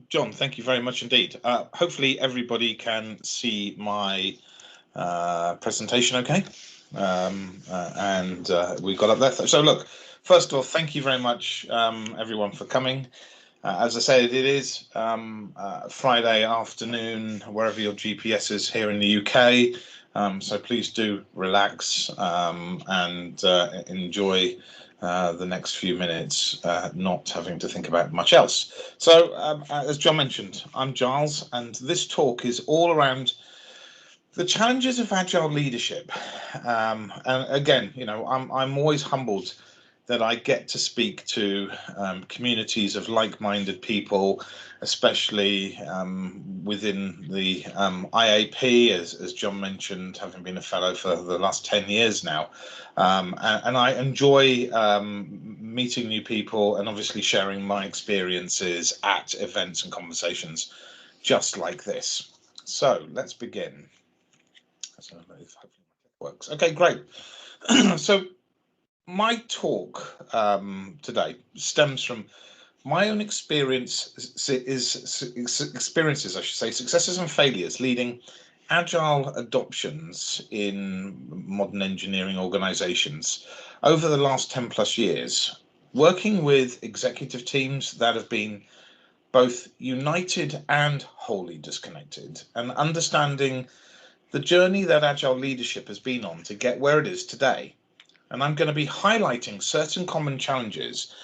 John, thank you very much indeed. Hopefully everybody can see my presentation okay. And we got up there. So look, first of all, thank you very much, everyone, for coming. As I said, it is Friday afternoon, wherever your GPS is here in the UK. So please do relax and enjoy the next few minutes, not having to think about much else. So, as John mentioned, I'm Giles, and this talk is all around the challenges of agile leadership. And again, I'm always humbled that I get to speak to communities of like-minded people, especially within the IAP, as John mentioned, having been a fellow for the last 10 years now. And I enjoy meeting new people and obviously sharing my experiences at events and conversations just like this. So let's begin. So hopefully it works. Okay, great. So my talk today stems from my own experiences, I should say, successes and failures leading agile adoptions in modern engineering organizations over the last 10 plus years, working with executive teams that have been both united and wholly disconnected, and understanding the journey that agile leadership has been on to get where it is today. And I'm going to be highlighting certain common challenges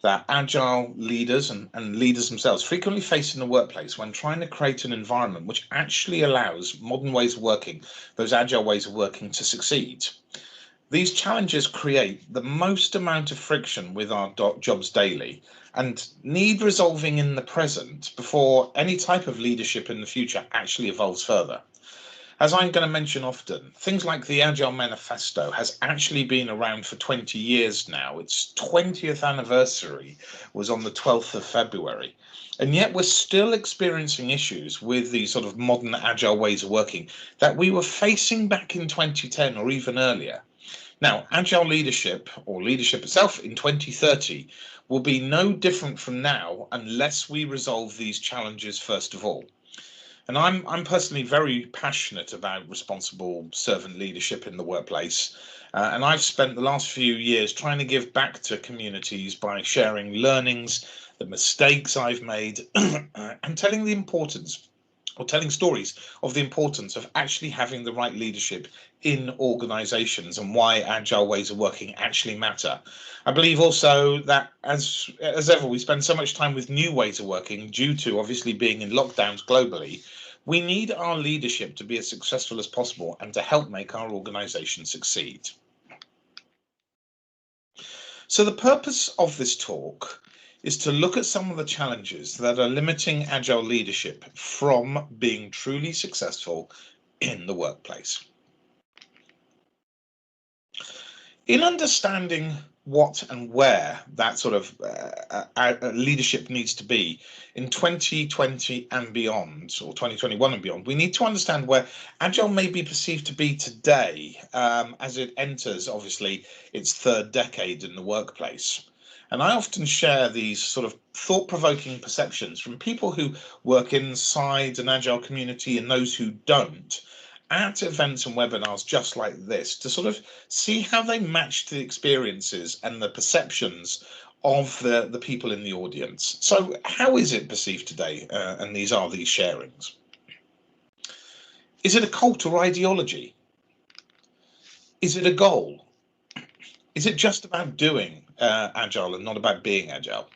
that agile leaders and leaders themselves frequently face in the workplace when trying to create an environment which actually allows modern ways of working, those agile ways of working, to succeed. These challenges create the most amount of friction with our jobs daily and need resolving in the present before any type of leadership in the future actually evolves further. As I'm going to mention often, things like the Agile Manifesto has actually been around for 20 years now. Its 20th anniversary was on the 12th of February. And yet we're still experiencing issues with these sort of modern agile ways of working that we were facing back in 2010 or even earlier. Now, agile leadership, or leadership itself, in 2030 will be no different from now unless we resolve these challenges first of all. And I'm personally very passionate about responsible servant leadership in the workplace. And I've spent the last few years trying to give back to communities by sharing learnings, the mistakes I've made, and telling the importance, or telling stories of the importance of actually having the right leadership in organizations and why agile ways of working actually matter. I believe also that as ever, we spend so much time with new ways of working due to obviously being in lockdowns globally. We need our leadership to be as successful as possible and to help make our organization succeed. So the purpose of this talk is to look at some of the challenges that are limiting agile leadership from being truly successful in the workplace. In understanding what and where that sort of leadership needs to be in 2020 and beyond, or 2021 and beyond, we need to understand where Agile may be perceived to be today as it enters, obviously, its third decade in the workplace. And I often share these sort of thought-provoking perceptions from people who work inside an Agile community and those who don't, at events and webinars just like this, to sort of see how they match the experiences and the perceptions of the people in the audience. So how is it perceived today? And these are these sharings. Is it a cult or ideology? Is it a goal? Is it just about doing Agile and not about being Agile?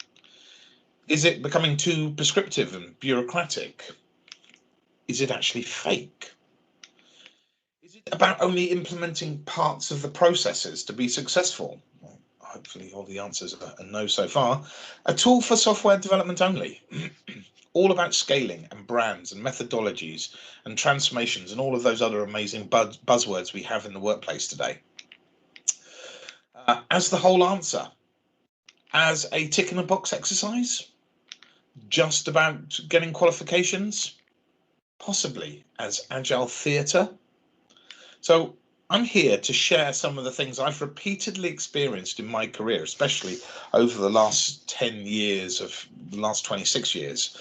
Is it becoming too prescriptive and bureaucratic? Is it actually fake? Is it about only implementing parts of the processes to be successful? Well, hopefully all the answers are no so far. A tool for software development only. All about scaling and brands and methodologies and transformations and all of those other amazing buzzwords we have in the workplace today. As the whole answer, as a tick in a box exercise, just about getting qualifications, possibly as agile theatre. So I'm here to share some of the things I've repeatedly experienced in my career, especially over the last 10 years of the last 26 years,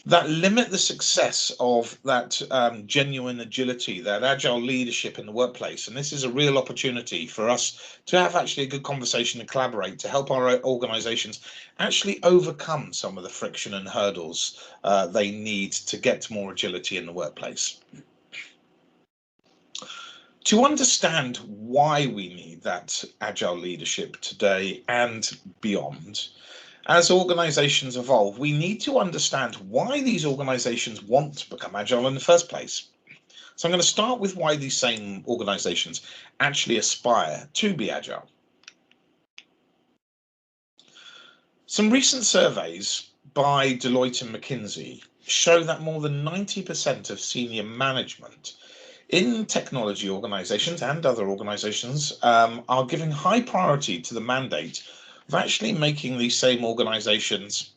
that limit the success of that genuine agility, that agile leadership in the workplace. And this is a real opportunity for us to have actually a good conversation and collaborate to help our organizations actually overcome some of the friction and hurdles they need to get to more agility in the workplace. To understand why we need that agile leadership today and beyond, as organizations evolve, we need to understand why these organizations want to become agile in the first place. So I'm going to start with why these same organizations actually aspire to be agile. Some recent surveys by Deloitte and McKinsey show that more than 90% of senior management in technology organizations and other organizations are giving high priority to the mandate of actually making these same organizations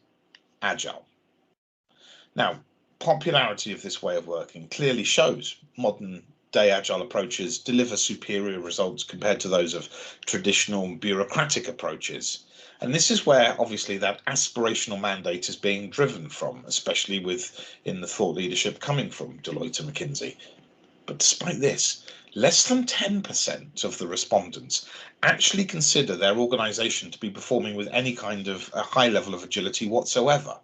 agile. Now, popularity of this way of working clearly shows modern day agile approaches deliver superior results compared to those of traditional bureaucratic approaches. And this is where obviously that aspirational mandate is being driven from, especially in the thought leadership coming from Deloitte and McKinsey. But despite this, less than 10% of the respondents actually consider their organization to be performing with any kind of a high level of agility whatsoever.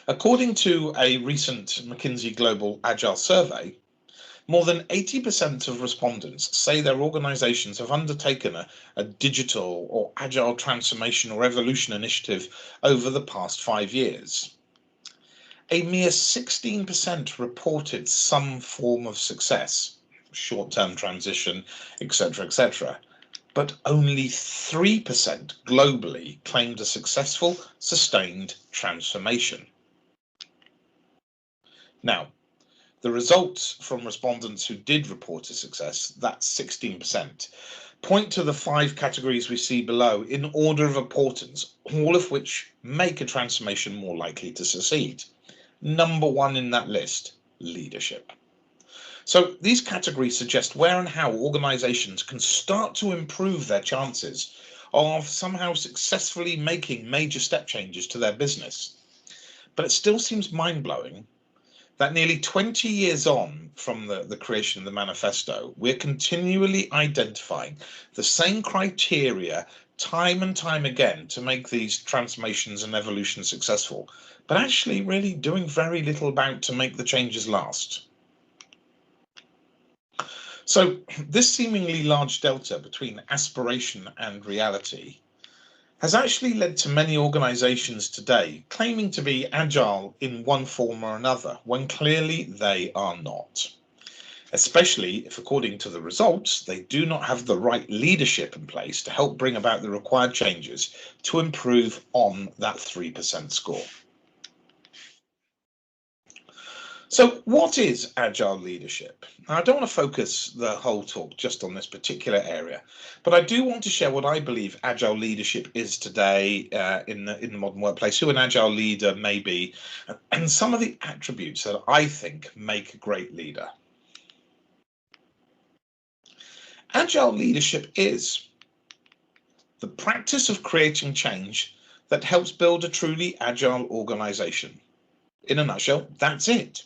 According to a recent McKinsey Global Agile survey, more than 80% of respondents say their organizations have undertaken a digital or agile transformation or evolution initiative over the past 5 years. A mere 16% reported some form of success, short-term transition, etc., etc., but only 3% globally claimed a successful, sustained transformation. Now, the results from respondents who did report a success, that's 16%, point to the 5 categories we see below in order of importance, all of which make a transformation more likely to succeed. Number 1 in that list, leadership. So these categories suggest where and how organizations can start to improve their chances of somehow successfully making major step changes to their business. But it still seems mind-blowing that nearly 20 years on from the creation of the manifesto, we're continually identifying the same criteria time and time again to make these transformations and evolution successful, but actually really doing very little about to make the changes last. So this seemingly large delta between aspiration and reality has actually led to many organizations today claiming to be agile in one form or another, when clearly they are not. Especially if, according to the results, they do not have the right leadership in place to help bring about the required changes to improve on that 3% score. So what is agile leadership? Now, I don't want to focus the whole talk just on this particular area, but I do want to share what I believe agile leadership is today in the modern workplace, who an agile leader may be, and some of the attributes that I think make a great leader. Agile leadership is the practice of creating change that helps build a truly agile organization. In a nutshell, that's it.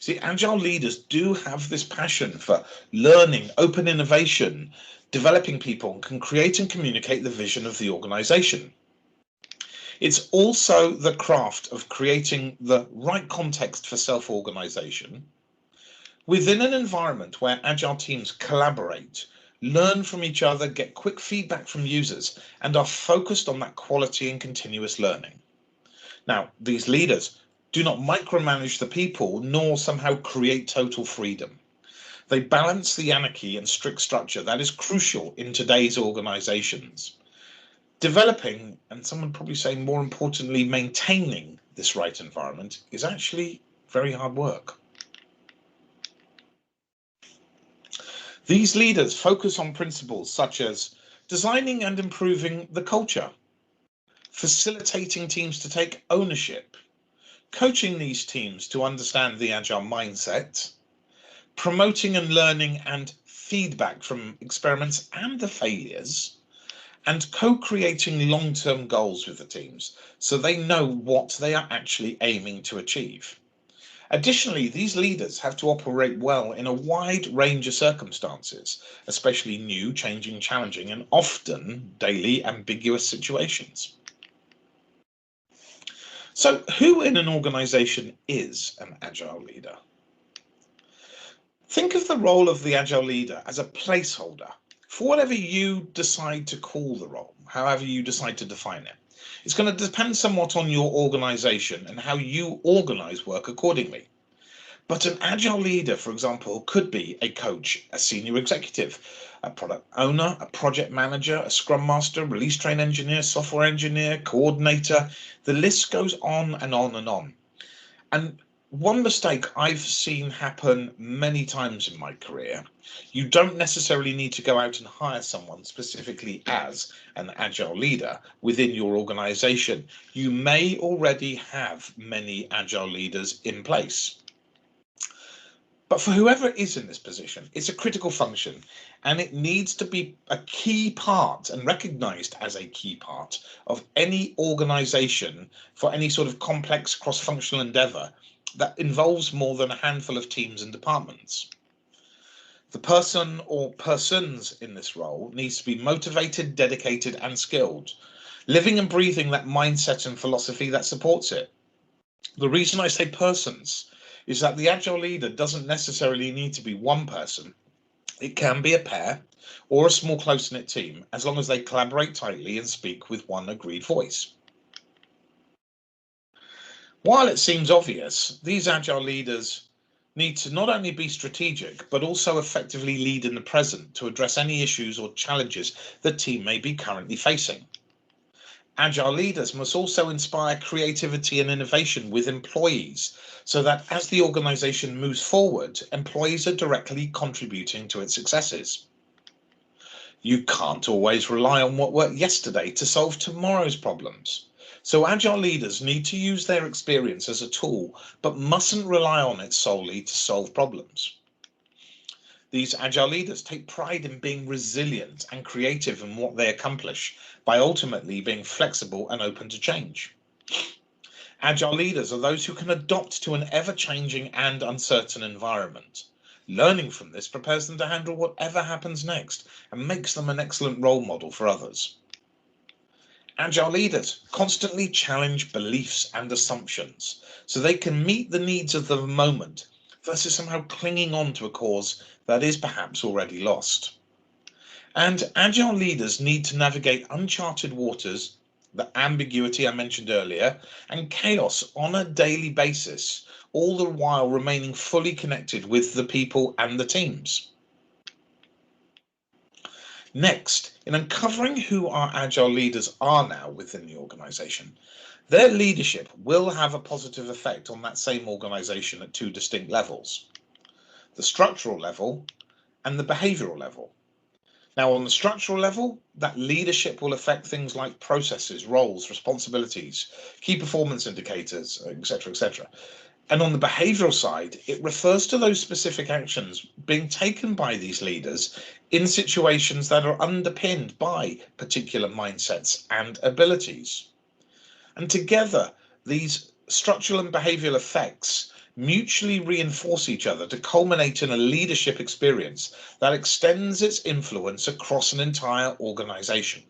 See, agile leaders do have this passion for learning, open innovation, developing people, and can create and communicate the vision of the organization. It's also the craft of creating the right context for self-organization within an environment where agile teams collaborate, learn from each other, get quick feedback from users, and are focused on that quality and continuous learning. Now, these leaders do not micromanage the people, nor somehow create total freedom. They balance the anarchy and strict structure that is crucial in today's organizations. Developing, and some would probably say more importantly, maintaining this right environment is actually very hard work. These leaders focus on principles such as designing and improving the culture, facilitating teams to take ownership, coaching these teams to understand the agile mindset, promoting and learning and feedback from experiments and the failures, and co-creating long-term goals with the teams so they know what they are actually aiming to achieve. Additionally, these leaders have to operate well in a wide range of circumstances, especially new, changing, challenging, and often daily ambiguous situations. So, who in an organization is an agile leader? Think of the role of the agile leader as a placeholder for whatever you decide to call the role, however you decide to define it. It's going to depend somewhat on your organization and how you organize work accordingly. But an agile leader, for example, could be a coach, a senior executive, a product owner, a project manager, a scrum master, release train engineer, software engineer, coordinator. The list goes on and on and on. And one mistake I've seen happen many times in my career, you don't necessarily need to go out and hire someone specifically as an agile leader within your organization. You may already have many agile leaders in place. But for whoever is in this position, it's a critical function and it needs to be a key part and recognized as a key part of any organization for any sort of complex cross-functional endeavor that involves more than a handful of teams and departments. The person or persons in this role needs to be motivated, dedicated, and skilled, living and breathing that mindset and philosophy that supports it. The reason I say persons is that the agile leader doesn't necessarily need to be one person. It can be a pair or a small close-knit team, as long as they collaborate tightly and speak with one agreed voice. While it seems obvious, these agile leaders need to not only be strategic, but also effectively lead in the present to address any issues or challenges the team may be currently facing. Agile leaders must also inspire creativity and innovation with employees so that as the organization moves forward, employees are directly contributing to its successes. You can't always rely on what worked yesterday to solve tomorrow's problems. So agile leaders need to use their experience as a tool, but mustn't rely on it solely to solve problems. These agile leaders take pride in being resilient and creative in what they accomplish by ultimately being flexible and open to change. Agile leaders are those who can adapt to an ever-changing and uncertain environment. Learning from this prepares them to handle whatever happens next and makes them an excellent role model for others. Agile leaders constantly challenge beliefs and assumptions so they can meet the needs of the moment versus somehow clinging on to a cause that is perhaps already lost. And agile leaders need to navigate uncharted waters, the ambiguity I mentioned earlier, and chaos on a daily basis, all the while remaining fully connected with the people and the teams. Next, in uncovering who our agile leaders are now within the organization, their leadership will have a positive effect on that same organization at two distinct levels: the structural level and the behavioral level. Now, on the structural level, that leadership will affect things like processes, roles, responsibilities, key performance indicators, etc., etc. And on the behavioral side, it refers to those specific actions being taken by these leaders in situations that are underpinned by particular mindsets and abilities. And together, these structural and behavioral effects mutually reinforce each other to culminate in a leadership experience that extends its influence across an entire organization.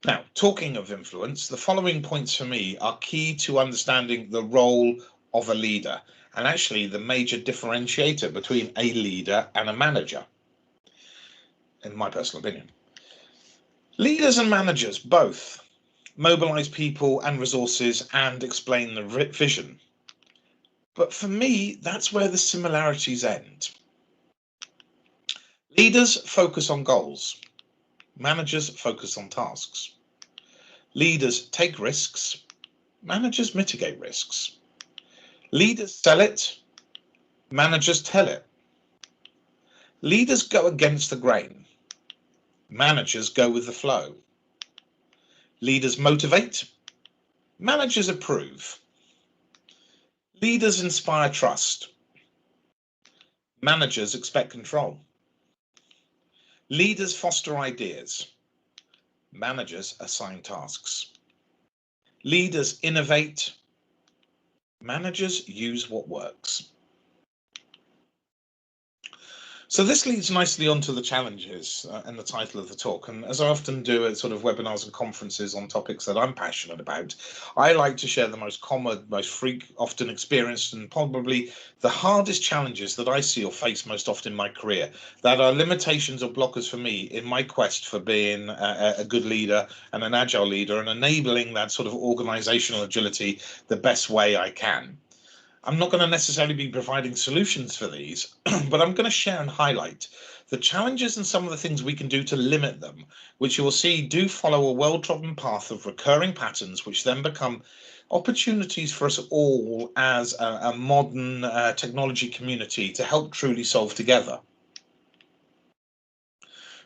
Now, talking of influence, the following points for me are key to understanding the role of a leader and actually the major differentiator between a leader and a manager, in my personal opinion. Leaders and managers both mobilize people and resources and explain the vision. But for me, that's where the similarities end. Leaders focus on goals. Managers focus on tasks. Leaders take risks. Managers mitigate risks. Leaders sell it. Managers tell it. Leaders go against the grain. Managers go with the flow. Leaders motivate. Managers approve. Leaders inspire trust. Managers expect control. Leaders foster ideas. Managers assign tasks. Leaders innovate. Managers use what works. So this leads nicely onto the challenges and the title of the talk. And as I often do at sort of webinars and conferences on topics that I'm passionate about, I like to share the most common, most often experienced, and probably the hardest challenges that I see or face most often in my career, that are limitations or blockers for me in my quest for being a good leader and an agile leader and enabling that sort of organizational agility the best way I can. I'm not going to necessarily be providing solutions for these, but I'm going to share and highlight the challenges and some of the things we can do to limit them, which you will see do follow a well-trodden path of recurring patterns, which then become opportunities for us all as a modern technology community to help truly solve together.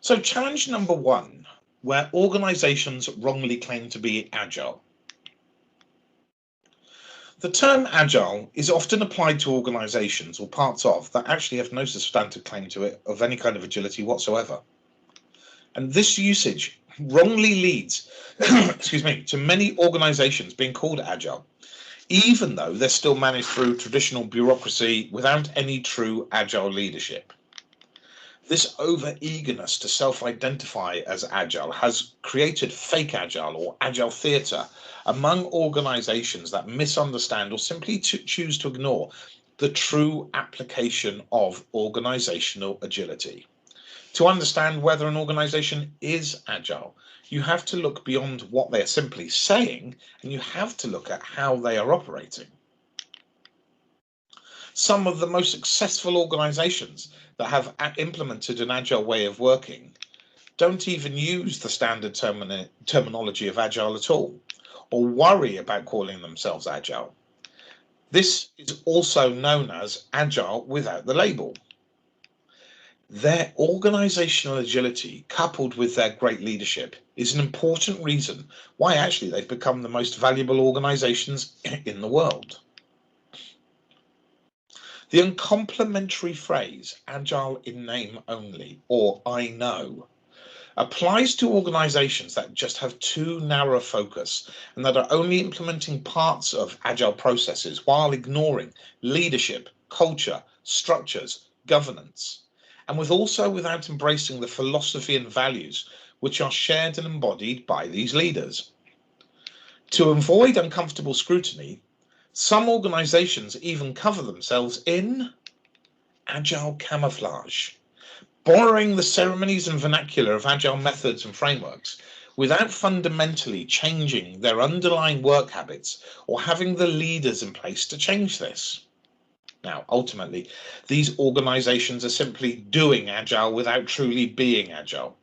So challenge number one, where organizations wrongly claim to be agile. The term agile is often applied to organizations or parts of that actually have no substantive claim to it of any kind of agility whatsoever. And this usage wrongly leads, excuse me, to many organizations being called agile, even though they're still managed through traditional bureaucracy without any true agile leadership. This over-eagerness to self-identify as agile has created fake agile or agile theatre among organizations that misunderstand or simply choose to ignore the true application of organizational agility. To understand whether an organization is agile, you have to look beyond what they're simply saying, and you have to look at how they are operating. Some of the most successful organizations that have implemented an agile way of working don't even use the standard terminology of agile at all, or worry about calling themselves agile. This is also known as agile without the label. Their organizational agility, coupled with their great leadership, is an important reason why actually they've become the most valuable organizations in the world. The uncomplimentary phrase, agile in name only, or I know, applies to organizations that just have too narrow a focus and that are only implementing parts of agile processes while ignoring leadership, culture, structures, governance, and without embracing the philosophy and values which are shared and embodied by these leaders. To avoid uncomfortable scrutiny, some organizations even cover themselves in agile camouflage, borrowing the ceremonies and vernacular of agile methods and frameworks without fundamentally changing their underlying work habits or having the leaders in place to change this. Now, ultimately, these organizations are simply doing agile without truly being agile.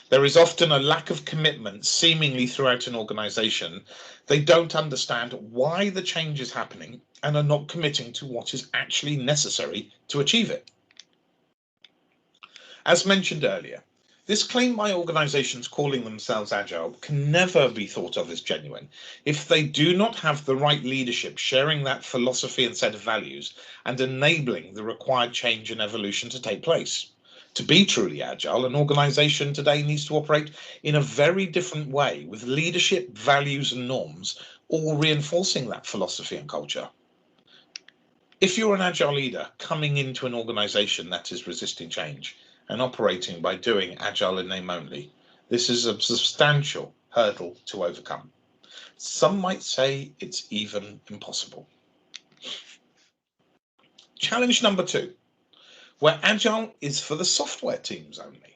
There is often a lack of commitment seemingly throughout an organization. They don't understand why the change is happening and are not committing to what is actually necessary to achieve it. As mentioned earlier, this claim by organizations calling themselves agile can never be thought of as genuine if they do not have the right leadership sharing that philosophy and set of values and enabling the required change and evolution to take place. To be truly agile, an organization today needs to operate in a very different way, with leadership, values, and norms all reinforcing that philosophy and culture. If you're an agile leader coming into an organization that is resisting change and operating by doing agile in name only, this is a substantial hurdle to overcome. Some might say it's even impossible. Challenge number two, where agile is for the software teams only.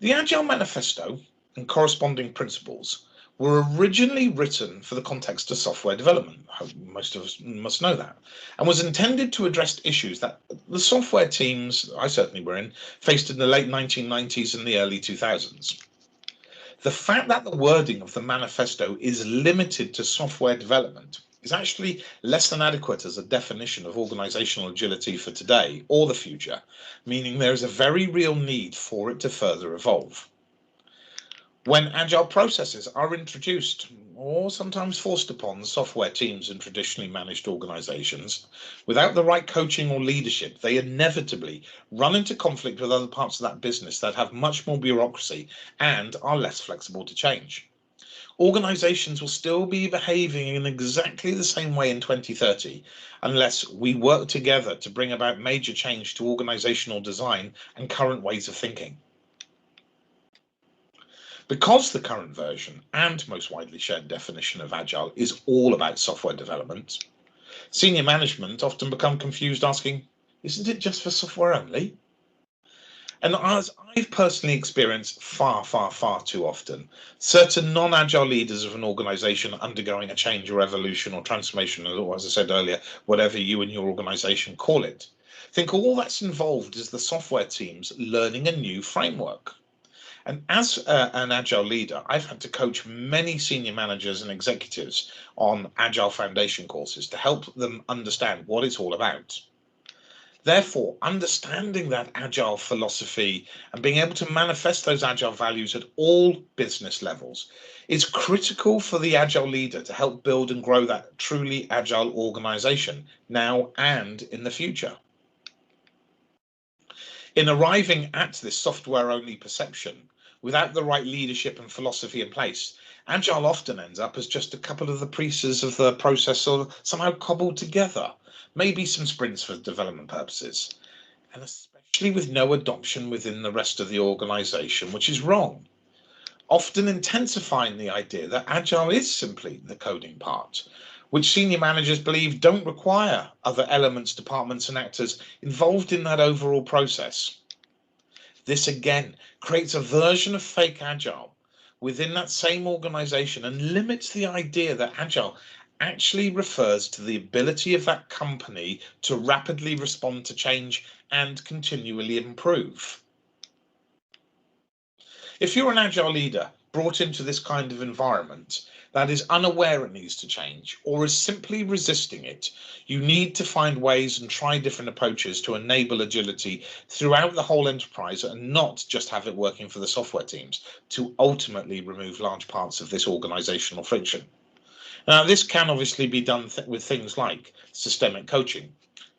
The Agile Manifesto and corresponding principles were originally written for the context of software development. Most of us must know that, and was intended to address issues that the software teams, I certainly were in, faced in the late 1990s and the early 2000s. The fact that the wording of the manifesto is limited to software development is actually less than adequate as a definition of organizational agility for today or the future, meaning there is a very real need for it to further evolve. When agile processes are introduced, or sometimes forced upon software teams in traditionally managed organizations, without the right coaching or leadership, they inevitably run into conflict with other parts of that business that have much more bureaucracy and are less flexible to change. Organizations will still be behaving in exactly the same way in 2030 unless we work together to bring about major change to organizational design and current ways of thinking. Because the current version and most widely shared definition of Agile is all about software development, senior management often become confused asking, isn't it just for software only? And as I've personally experienced far too often, certain non-agile leaders of an organization undergoing a change or evolution or transformation, or as I said earlier, whatever you and your organization call it, think all that's involved is the software teams learning a new framework. And as an agile leader, I've had to coach many senior managers and executives on agile foundation courses to help them understand what it's all about. Therefore, understanding that agile philosophy and being able to manifest those agile values at all business levels is critical for the agile leader to help build and grow that truly agile organization now and in the future. In arriving at this software only perception, without the right leadership and philosophy in place, Agile often ends up as just a couple of the pieces of the process or somehow cobbled together, maybe some sprints for development purposes, and especially with no adoption within the rest of the organization, which is wrong. Often intensifying the idea that Agile is simply the coding part, which senior managers believe don't require other elements, departments, and actors involved in that overall process. This again creates a version of fake Agile within that same organization and limits the idea that Agile actually refers to the ability of that company to rapidly respond to change and continually improve. If you're an agile leader brought into this kind of environment that is unaware it needs to change or is simply resisting it, you need to find ways and try different approaches to enable agility throughout the whole enterprise and not just have it working for the software teams to ultimately remove large parts of this organizational friction. Now, this can obviously be done with things like systemic coaching,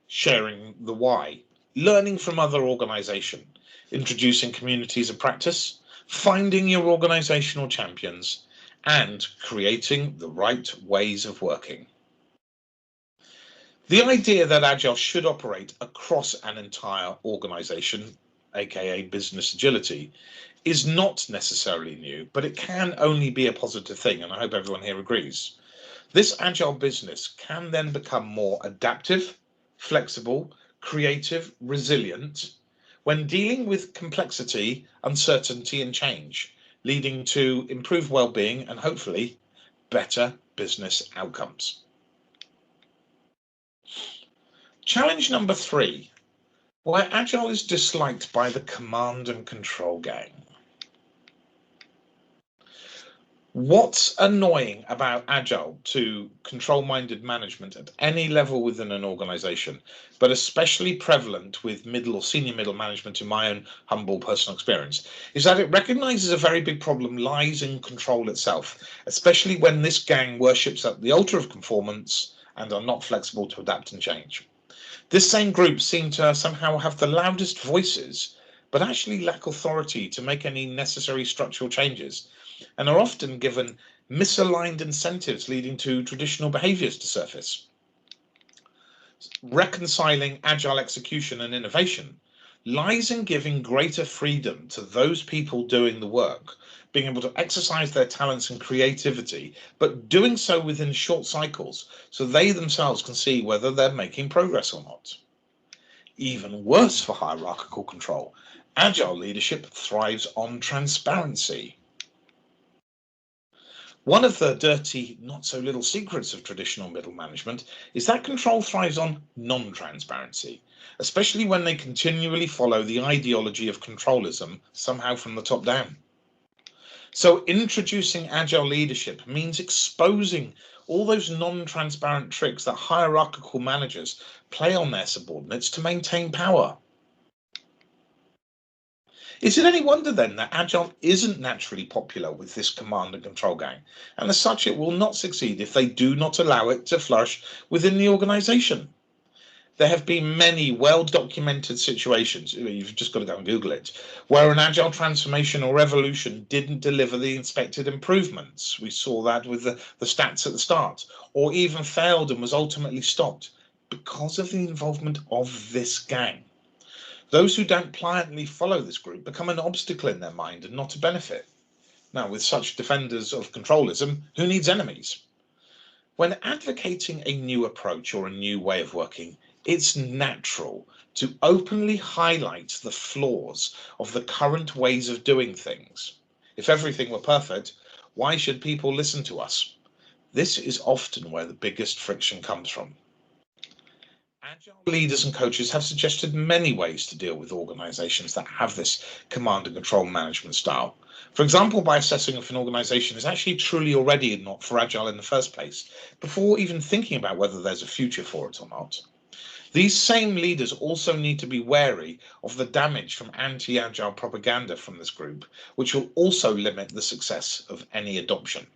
sharing the why, learning from other organizations, introducing communities of practice, finding your organizational champions, and creating the right ways of working. The idea that Agile should operate across an entire organization, aka business agility, is not necessarily new, but it can only be a positive thing, and I hope everyone here agrees. This agile business can then become more adaptive, flexible, creative, resilient when dealing with complexity, uncertainty, and change, leading to improved well-being and hopefully better business outcomes. Challenge number 3, why Agile is disliked by the command and control gang. What's annoying about Agile to control-minded management at any level within an organization, but especially prevalent with middle or senior middle management in my own humble personal experience, is that it recognizes a very big problem lies in control itself, especially when this gang worships at the altar of conformance and are not flexible to adapt and change. This same group seem to somehow have the loudest voices, but actually lack authority to make any necessary structural changes, and are often given misaligned incentives leading to traditional behaviors to surface. Reconciling agile execution and innovation lies in giving greater freedom to those people doing the work, being able to exercise their talents and creativity, but doing so within short cycles so they themselves can see whether they're making progress or not. Even worse for hierarchical control, agile leadership thrives on transparency. One of the dirty, not so little secrets of traditional middle management is that control thrives on non-transparency, especially when they continually follow the ideology of controlism somehow from the top down. So introducing agile leadership means exposing all those non-transparent tricks that hierarchical managers play on their subordinates to maintain power. Is it any wonder then that Agile isn't naturally popular with this command and control gang, and as such it will not succeed if they do not allow it to flourish within the organisation? There have been many well-documented situations, you've just got to go and Google it, where an Agile transformation or revolution didn't deliver the expected improvements. We saw that with the stats at the start, or even failed and was ultimately stopped because of the involvement of this gang. Those who don't pliantly follow this group become an obstacle in their mind and not a benefit. Now, with such defenders of controlism, who needs enemies? When advocating a new approach or a new way of working, it's natural to openly highlight the flaws of the current ways of doing things. If everything were perfect, why should people listen to us? This is often where the biggest friction comes from. Agile leaders and coaches have suggested many ways to deal with organizations that have this command and control management style. For example, by assessing if an organization is actually truly already not for Agile in the first place, before even thinking about whether there's a future for it or not. These same leaders also need to be wary of the damage from anti-Agile propaganda from this group, which will also limit the success of any adoption.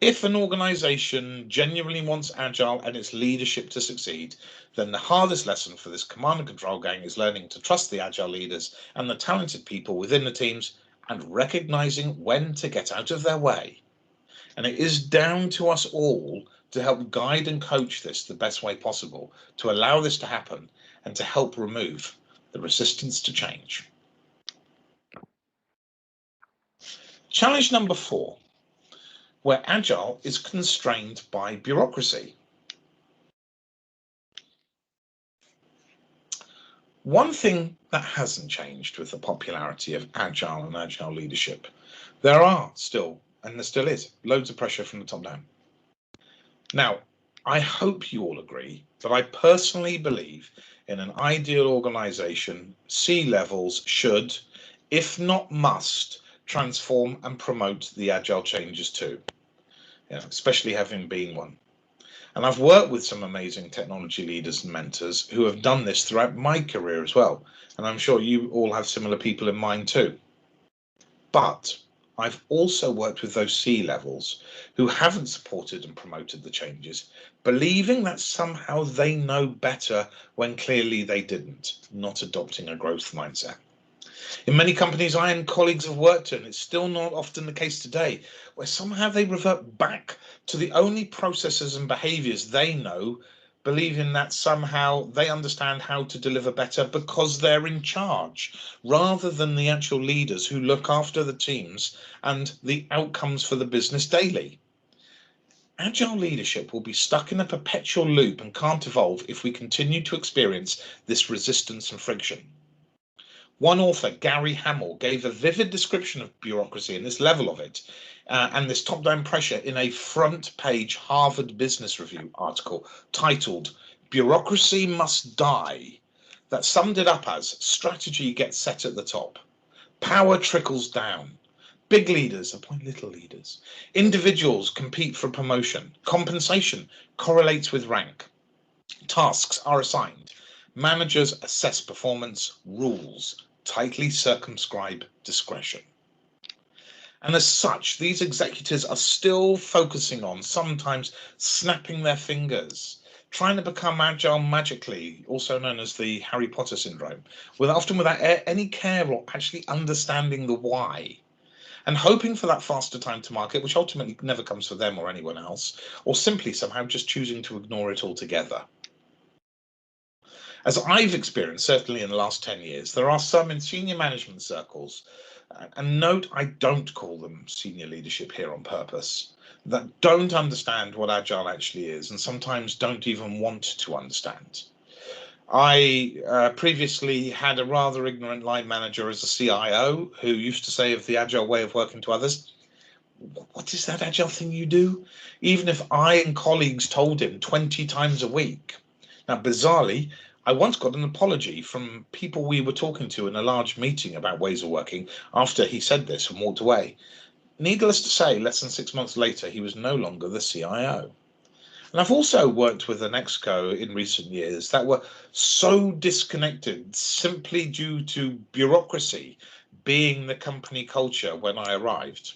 If an organization genuinely wants Agile and its leadership to succeed, then the hardest lesson for this command and control gang is learning to trust the Agile leaders and the talented people within the teams and recognizing when to get out of their way. And it is down to us all to help guide and coach this the best way possible, to allow this to happen and to help remove the resistance to change. Challenge number 4. Where Agile is constrained by bureaucracy. One thing that hasn't changed with the popularity of Agile and Agile leadership, there still is, loads of pressure from the top down. Now, I hope you all agree, but I personally believe in an ideal organization, C-levels should, if not must, transform and promote the Agile changes too. Especially having been one. And I've worked with some amazing technology leaders and mentors who have done this throughout my career as well. And I'm sure you all have similar people in mind too. But I've also worked with those C-levels who haven't supported and promoted the changes, believing that somehow they know better when clearly they didn't, not adopting a growth mindset. In many companies I and colleagues have worked in, it's still not often the case today, where somehow they revert back to the only processes and behaviors they know, believing that somehow they understand how to deliver better because they're in charge, rather than the actual leaders who look after the teams and the outcomes for the business daily. Agile leadership will be stuck in a perpetual loop and can't evolve if we continue to experience this resistance and friction. One author, Gary Hamel, gave a vivid description of bureaucracy and this level of it, and this top-down pressure in a front-page Harvard Business Review article titled "Bureaucracy Must Die," that summed it up as strategy gets set at the top, power trickles down, big leaders appoint little leaders, individuals compete for promotion, compensation correlates with rank, tasks are assigned, managers assess performance, rules tightly circumscribe discretion. And as such, these executives are still focusing on sometimes snapping their fingers, trying to become agile magically, also known as the Harry Potter syndrome, often without any care or actually understanding the why, and hoping for that faster time to market, which ultimately never comes for them or anyone else, or simply somehow just choosing to ignore it altogether. As I've experienced, certainly in the last 10 years, there are some in senior management circles, and note I don't call them senior leadership here on purpose, that don't understand what Agile actually is and sometimes don't even want to understand. I previously had a rather ignorant line manager as a CIO who used to say of the Agile way of working to others, "What is that Agile thing you do?" Even if I and colleagues told him 20 times a week. Now, bizarrely, I once got an apology from people we were talking to in a large meeting about ways of working after he said this and walked away. Needless to say, less than 6 months later, he was no longer the CIO. And I've also worked with an exco in recent years that were so disconnected simply due to bureaucracy being the company culture when I arrived.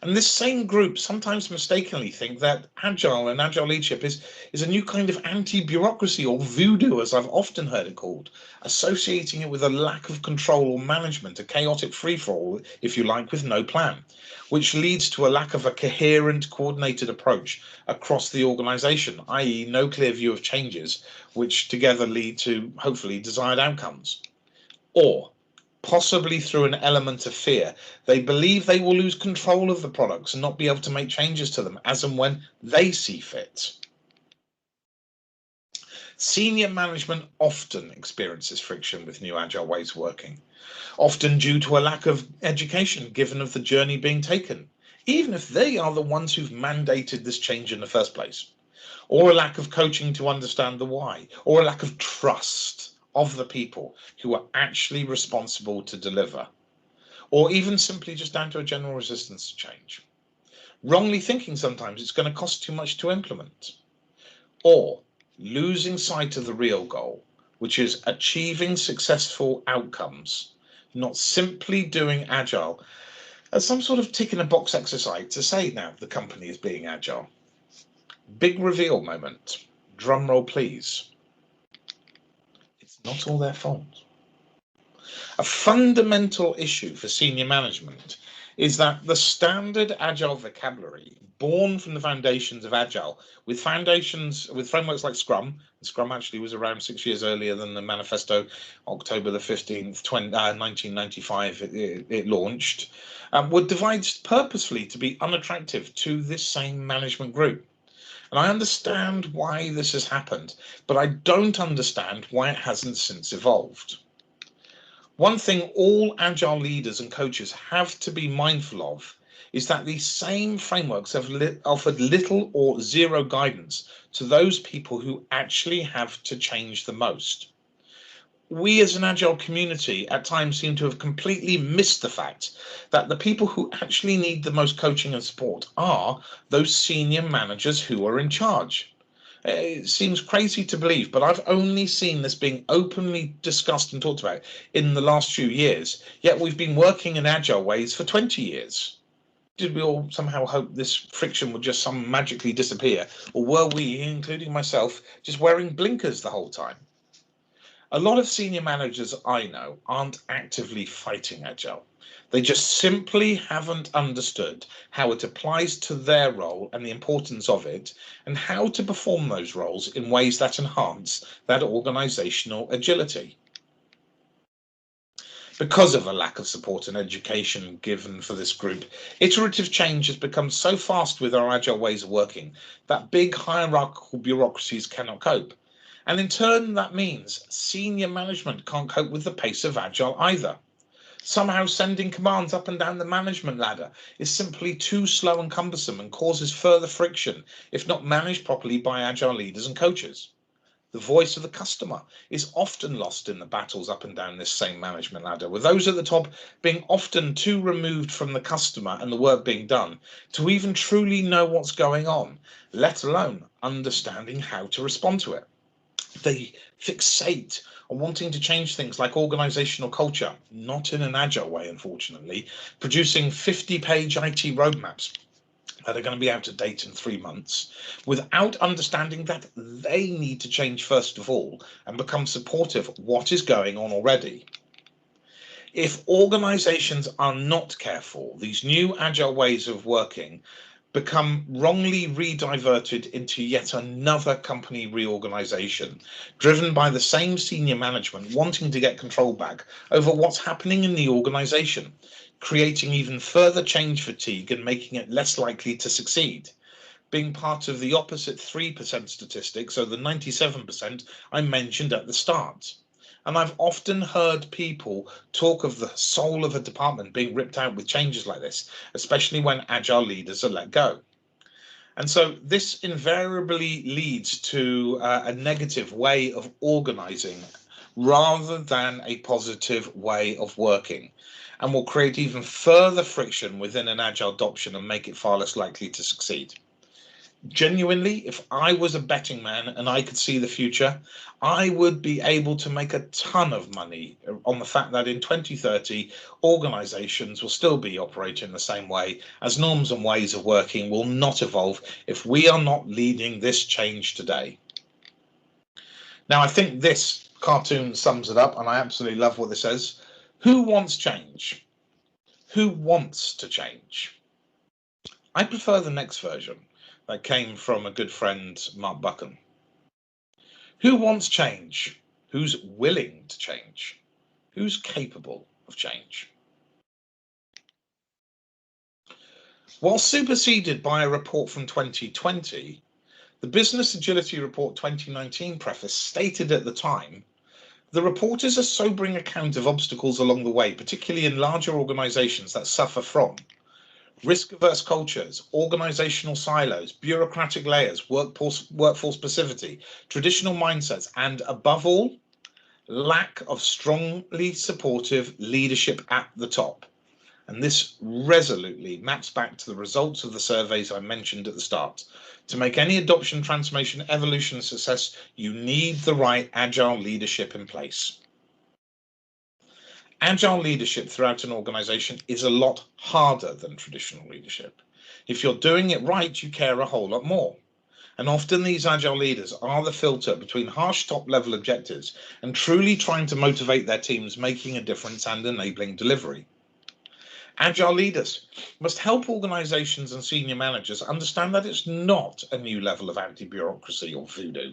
And this same group sometimes mistakenly think that agile and agile leadership is a new kind of anti-bureaucracy, or voodoo, as I've often heard it called, associating it with a lack of control or management, a chaotic free-for-all, if you like, with no plan, which leads to a lack of a coherent, coordinated approach across the organization, i.e. no clear view of changes, which together lead to, hopefully, desired outcomes. Or possibly through an element of fear, they believe they will lose control of the products and not be able to make changes to them as and when they see fit. Senior management often experiences friction with new agile ways of working, often due to a lack of education given of the journey being taken, even if they are the ones who've mandated this change in the first place, or a lack of coaching to understand the why, or a lack of trust of the people who are actually responsible to deliver, or even simply just down to a general resistance to change. Wrongly thinking sometimes it's going to cost too much to implement, or losing sight of the real goal, which is achieving successful outcomes, not simply doing agile as some sort of tick in a box exercise to say now the company is being agile. Big reveal moment. Drum roll, please. It's not all their fault. A fundamental issue for senior management is that the standard agile vocabulary, born from the foundations of agile, with frameworks like Scrum actually was around 6 years earlier than the manifesto, October the 15th, 1995, it launched, were devised purposefully to be unattractive to this same management group. And I understand why this has happened, but I don't understand why it hasn't since evolved. One thing all agile leaders and coaches have to be mindful of is that these same frameworks have offered little or zero guidance to those people who actually have to change the most. We as an agile community at times seem to have completely missed the fact that the people who actually need the most coaching and support are those senior managers who are in charge. It seems crazy to believe, but I've only seen this being openly discussed and talked about in the last few years, yet we've been working in agile ways for 20 years. Did we all somehow hope this friction would just magically disappear? Or were we, including myself, just wearing blinkers the whole time? A lot of senior managers I know aren't actively fighting agile. They just simply haven't understood how it applies to their role and the importance of it, and how to perform those roles in ways that enhance that organizational agility. Because of a lack of support and education given for this group, iterative change has become so fast with our agile ways of working that big hierarchical bureaucracies cannot cope. And in turn, that means senior management can't cope with the pace of agile either. Somehow sending commands up and down the management ladder is simply too slow and cumbersome and causes further friction if not managed properly by agile leaders and coaches. The voice of the customer is often lost in the battles up and down this same management ladder, with those at the top being often too removed from the customer and the work being done to even truly know what's going on, let alone understanding how to respond to it. They fixate on wanting to change things like organizational culture, not in an agile way, unfortunately, producing 50-page IT roadmaps that are going to be out of date in 3 months, without understanding that they need to change first of all and become supportive of what is going on already. If organizations are not careful, these new agile ways of working become wrongly rediverted into yet another company reorganization, driven by the same senior management wanting to get control back over what's happening in the organization, creating even further change fatigue and making it less likely to succeed. Being part of the opposite 3% statistic, so the 97% I mentioned at the start. And I've often heard people talk of the soul of a department being ripped out with changes like this, especially when agile leaders are let go. And so this invariably leads to a negative way of organizing rather than a positive way of working, and will create even further friction within an agile adoption and make it far less likely to succeed. Genuinely, if I was a betting man and I could see the future, I would be able to make a ton of money on the fact that in 2030, organizations will still be operating the same way, as norms and ways of working will not evolve if we are not leading this change today. Now, I think this cartoon sums it up, and I absolutely love what this says. Who wants change? Who wants to change? I prefer the next version that came from a good friend, Mark Buchan. Who wants change? Who's willing to change? Who's capable of change? While superseded by a report from 2020, the Business Agility Report 2019 preface stated at the time, the report is a sobering account of obstacles along the way, particularly in larger organizations that suffer from risk-averse cultures, organizational silos, bureaucratic layers, workforce passivity, traditional mindsets, and above all, lack of strongly supportive leadership at the top. And this resolutely maps back to the results of the surveys I mentioned at the start. To make any adoption, transformation, evolution a success, you need the right agile leadership in place. Agile leadership throughout an organization is a lot harder than traditional leadership. If you're doing it right, you care a whole lot more. And often these agile leaders are the filter between harsh top-level objectives and truly trying to motivate their teams, making a difference and enabling delivery. Agile leaders must help organizations and senior managers understand that it's not a new level of anti-bureaucracy or voodoo,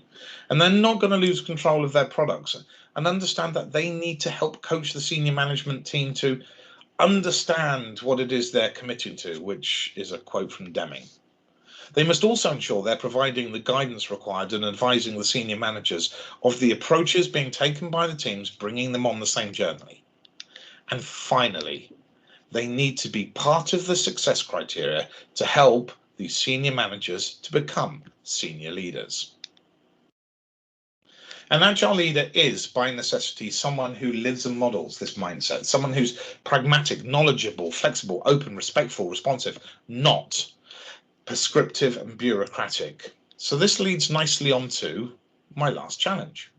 and they're not going to lose control of their products, and understand that they need to help coach the senior management team to understand what it is they're committing to, which is a quote from Deming. They must also ensure they're providing the guidance required and advising the senior managers of the approaches being taken by the teams, bringing them on the same journey. And finally, they need to be part of the success criteria to help these senior managers to become senior leaders. An agile leader is, by necessity, someone who lives and models this mindset, someone who's pragmatic, knowledgeable, flexible, open, respectful, responsive, not prescriptive and bureaucratic. So this leads nicely on to my last challenge,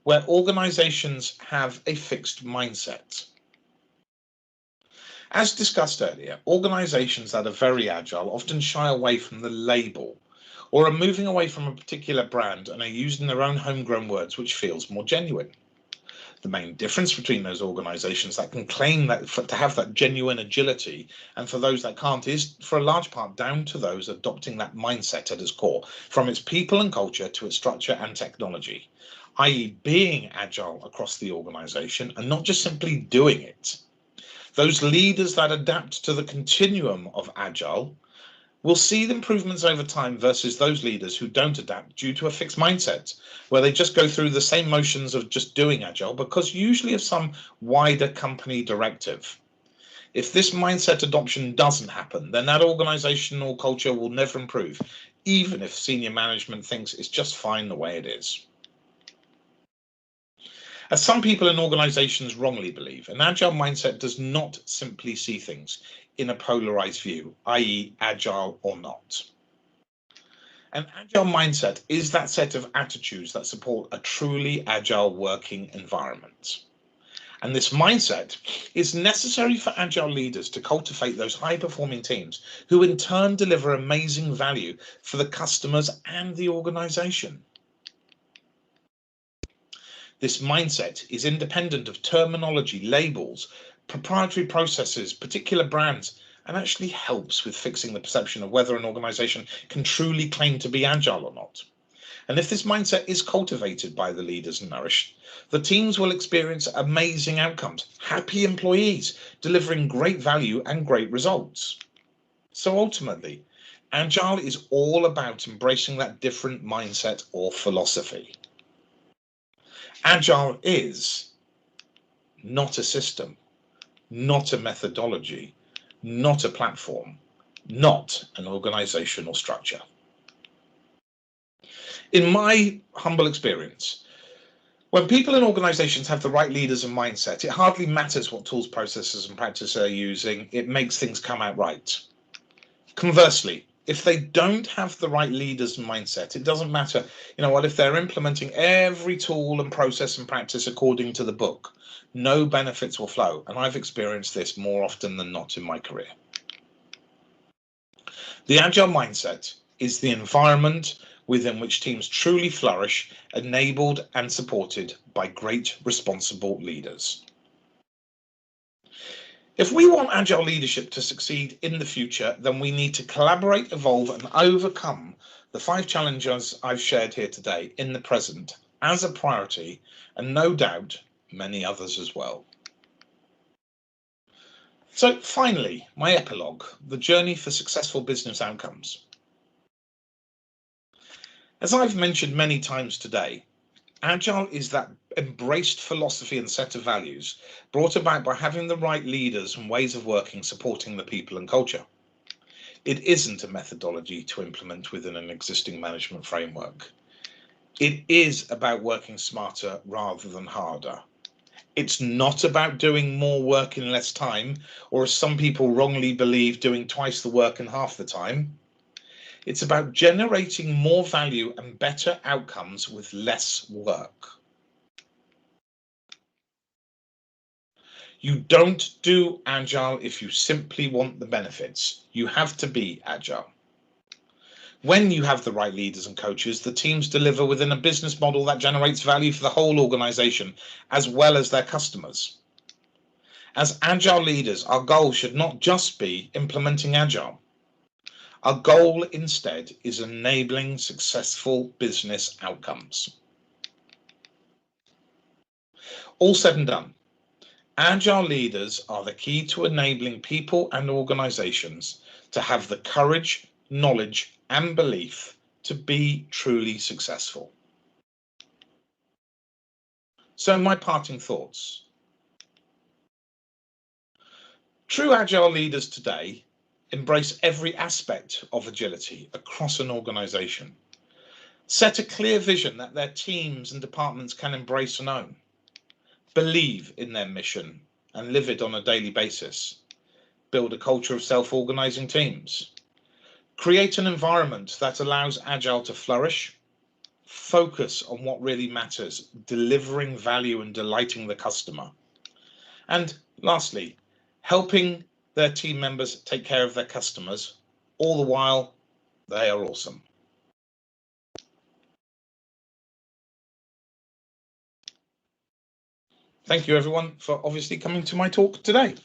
where organizations have a fixed mindset. As discussed earlier, organizations that are very agile often shy away from the label or are moving away from a particular brand and are using their own homegrown words, which feels more genuine. The main difference between those organizations that can claim that to have that genuine agility and for those that can't is for a large part down to those adopting that mindset at its core, from its people and culture to its structure and technology, i.e. being agile across the organization and not just simply doing it. Those leaders that adapt to the continuum of agile will see the improvements over time versus those leaders who don't adapt due to a fixed mindset, where they just go through the same motions of just doing agile because usually of some wider company directive. If this mindset adoption doesn't happen, then that organizational culture will never improve, even if senior management thinks it's just fine the way it is. As some people in organizations wrongly believe, an agile mindset does not simply see things in a polarized view, i.e. agile or not. An agile mindset is that set of attitudes that support a truly agile working environment. And this mindset is necessary for agile leaders to cultivate those high-performing teams who in turn deliver amazing value for the customers and the organization. This mindset is independent of terminology, labels, proprietary processes, particular brands, and actually helps with fixing the perception of whether an organization can truly claim to be agile or not. And if this mindset is cultivated by the leaders and nourished, the teams will experience amazing outcomes, happy employees, delivering great value and great results. So ultimately, Agile is all about embracing that different mindset or philosophy. Agile is not a system, not a methodology, not a platform, not an organizational structure. In my humble experience, when people in organizations have the right leaders and mindset, it hardly matters what tools, processes, and practices they're using, it makes things come out right. Conversely, If they don't have the right leaders and mindset, it doesn't matter. You know what, if they're implementing every tool and process and practice according to the book, no benefits will flow. And I've experienced this more often than not in my career. The Agile mindset is the environment within which teams truly flourish, enabled and supported by great responsible leaders. If we want Agile leadership to succeed in the future, then we need to collaborate, evolve, and overcome the 5 challenges I've shared here today in the present as a priority, and no doubt many others as well. So finally, my epilogue, the journey for successful business outcomes. As I've mentioned many times today, Agile is that embraced philosophy and set of values brought about by having the right leaders and ways of working supporting the people and culture. It isn't a methodology to implement within an existing management framework. It is about working smarter rather than harder. It's not about doing more work in less time, or as some people wrongly believe, doing twice the work in half the time. It's about generating more value and better outcomes with less work. You don't do Agile if you simply want the benefits. You have to be Agile. When you have the right leaders and coaches, the teams deliver within a business model that generates value for the whole organization as well as their customers. As Agile leaders, our goal should not just be implementing Agile. Our goal instead is enabling successful business outcomes. All said and done, Agile leaders are the key to enabling people and organizations to have the courage, knowledge, and belief to be truly successful. So my parting thoughts. True Agile leaders today embrace every aspect of agility across an organization. Set a clear vision that their teams and departments can embrace and own. Believe in their mission and live it on a daily basis. Build a culture of self-organizing teams. Create an environment that allows Agile to flourish. Focus on what really matters, delivering value and delighting the customer. And lastly, helping their team members take care of their customers, all the while they are awesome. Thank you everyone for obviously coming to my talk today.